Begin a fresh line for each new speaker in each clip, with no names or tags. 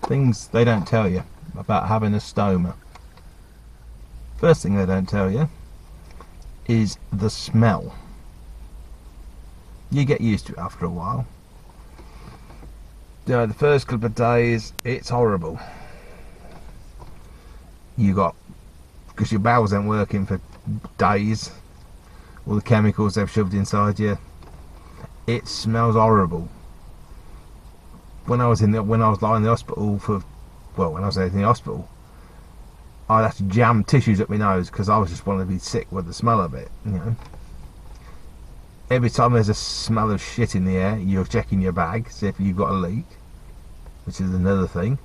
Things they don't tell you about having a stoma. First thing they don't tell you is the smell. You get used to it after a while. You know, the first couple of days it's horrible. Because your bowels ain't working for days, all the chemicals they've shoved inside you, it smells horrible. When I was lying in the hospital when I was in the hospital, I'd have to jam tissues up my nose because I was just wanting to be sick with the smell of it, you know. Every time there's a smell of shit in the air, you're checking your bag, see if you've got a leak, which is another thing.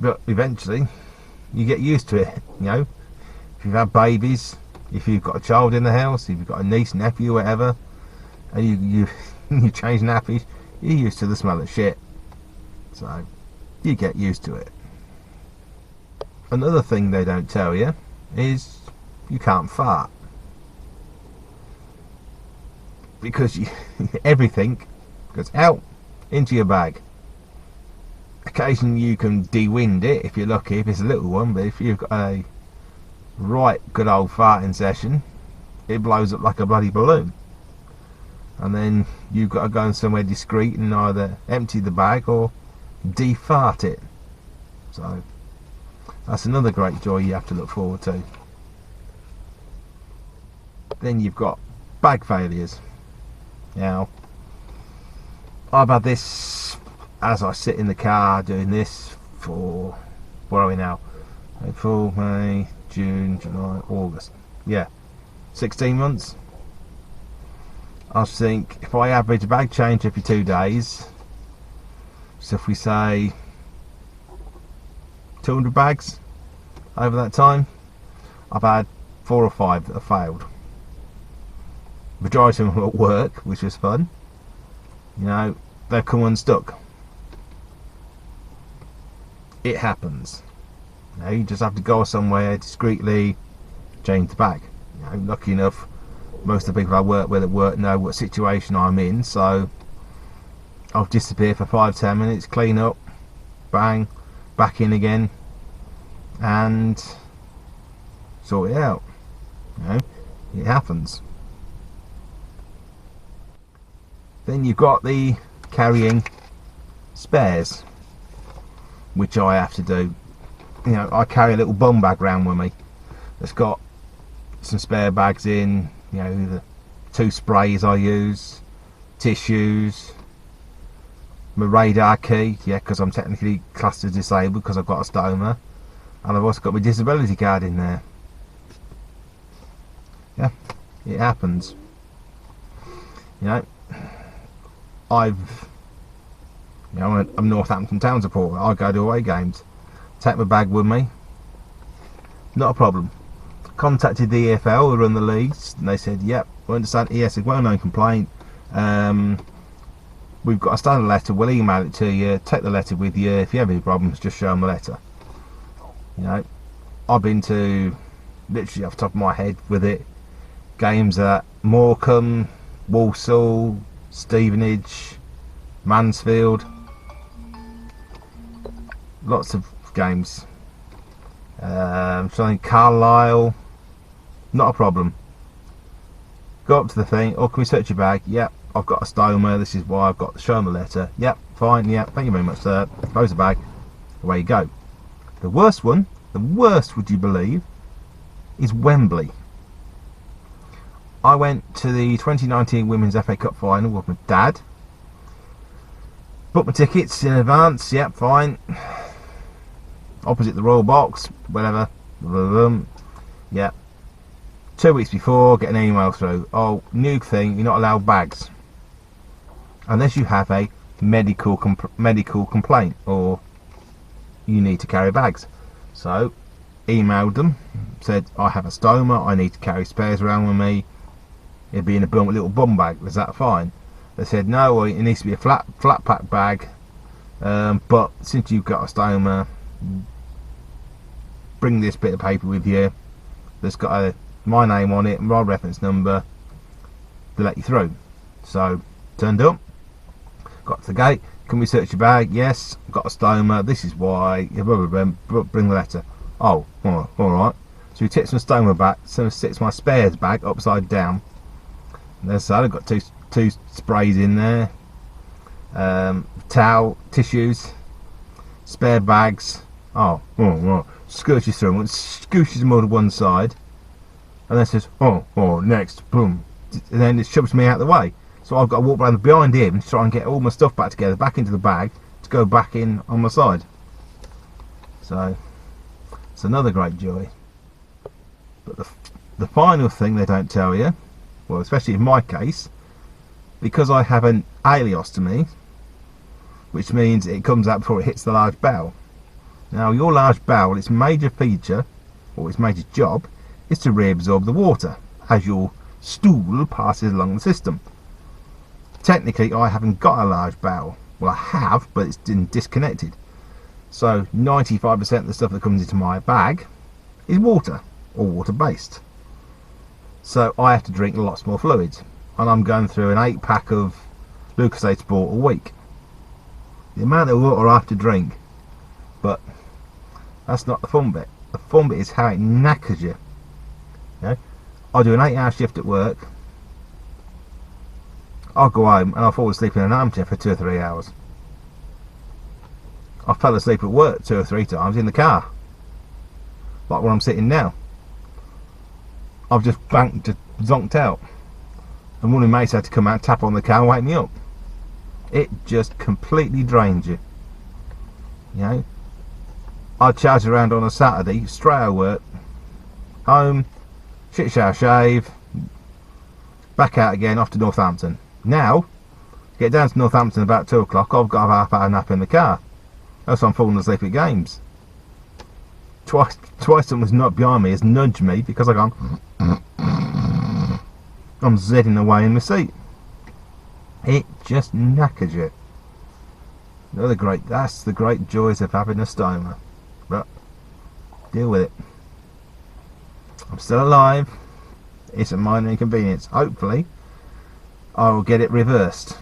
But eventually, you get used to it, you know. If you've had babies, if you've got a child in the house, if you've got a niece, nephew, whatever, and you change nappies, you're used to the smell of shit. So, you get used to it. Another thing they don't tell you is you can't fart. Because everything goes out into your bag. Occasionally you can de-wind it if you're lucky, if it's a little one, but if you've got a right good old farting session, it blows up like a bloody balloon. And then you've got to go somewhere discreet and either empty the bag or de-fart it. So that's another great joy you have to look forward to. Then you've got bag failures. Now, I've had this as I sit in the car doing this for, where are we now? April, May, June, July, August. Yeah, 16 months. I think if I average a bag change every 2 days, so if we say 200 bags over that time, I've had 4 or 5 that have failed. Majority of them at work, which was fun. You know, they've come unstuck. It happens. You know, you just have to go somewhere discreetly, change the bag. You know, lucky enough, most of the people I work with at work know what situation I'm in, so I'll disappear for 5-10 minutes, clean up, bang, back in again, and sort it out. You know, it happens. Then you've got the carrying spares, which I have to do. You know, I carry a little bum bag around with me that's got some spare bags in, you know, the 2 sprays I use, tissues, my radar key, yeah, because I'm technically classed as disabled because I've got a stoma, and I've also got my disability card in there. Yeah, it happens. You know, I'm Northampton town supporter. I go to away games, take my bag with me, not a problem. Contacted the EFL who run the leagues, and they said, yep, we understand. Yes, it's well-known complaint. We've got a standard letter, we'll email it to you, take the letter with you. If you have any problems, just show them the letter. You know, I've been to, literally off the top of my head with it, games at Morecambe, Walsall, Stevenage, Mansfield, lots of games. Something Carlisle, not a problem. Go up to the thing, or can we search your bag? Yep, I've got a stoma, this is why I've got to show them the letter. Yep, fine, yep, thank you very much sir. Close the bag, away you go. The worst one, the worst would you believe, is Wembley. I went to the 2019 Women's FA Cup final with my dad. Booked my tickets in advance, yep, fine. Opposite the Royal Box, whatever. Yeah. 2 weeks before, get an email through. Oh, new thing, you're not allowed bags unless you have a medical complaint or you need to carry bags. So, emailed them, said I have a stoma, I need to carry spares around with me. It'd be in a little bum bag. Was that fine? They said no, well, it needs to be a flat pack bag. But since you've got a stoma, bring this bit of paper with you that's got my name on it and my reference number to let you through. So turned up, Got to the gate. Can we search your bag? Yes. Got a stoma. This is why. Bring the letter. Oh, all right. So he tips my stoma back. So he sits my spares bag upside down. And there's I've got two sprays in there. Towel, tissues, spare bags. Oh, scooches through them. It scooshes them all to one side. And then says, next, boom. And then it shoves me out of the way. So I've got to walk around behind him to try and get all my stuff back together, back into the bag, to go back in on my side. So, it's another great joy. But the final thing they don't tell you, well, especially in my case, because I have an ileostomy, which means it comes out before it hits the large bowel. Now, your large bowel, its major feature, or its major job, is to reabsorb the water as your stool passes along the system. Technically, I haven't got a large bowel. Well, I have, but it's disconnected. So 95% of the stuff that comes into my bag is water, or water-based. So I have to drink lots more fluids. And I'm going through an 8-pack of Lucozade Sport a week. The amount of water I have to drink, but that's not the fun bit. The fun bit is how it knackers you. I do an 8-hour shift at work. I'll go home and I'll fall asleep in an armchair for 2 or 3 hours. I fell asleep at work 2 or 3 times in the car, like where I'm sitting now. I've just zonked out, and one of my mates had to come out, tap on the car and wake me up. It just completely drains you. I'd charge around on a Saturday, straight out of work, home, shit shower, shave, back out again, off to Northampton. Now, to get down to Northampton about 2 o'clock, I've got a half-hour nap in the car. Else I'm falling asleep at games. Twice someone's not behind me has nudged me because I've gone. I'm zidding away in my seat. It just knackers you. That's the great joys of having a stoma. But deal with it. I'm still alive. It's a minor inconvenience. Hopefully, I will get it reversed.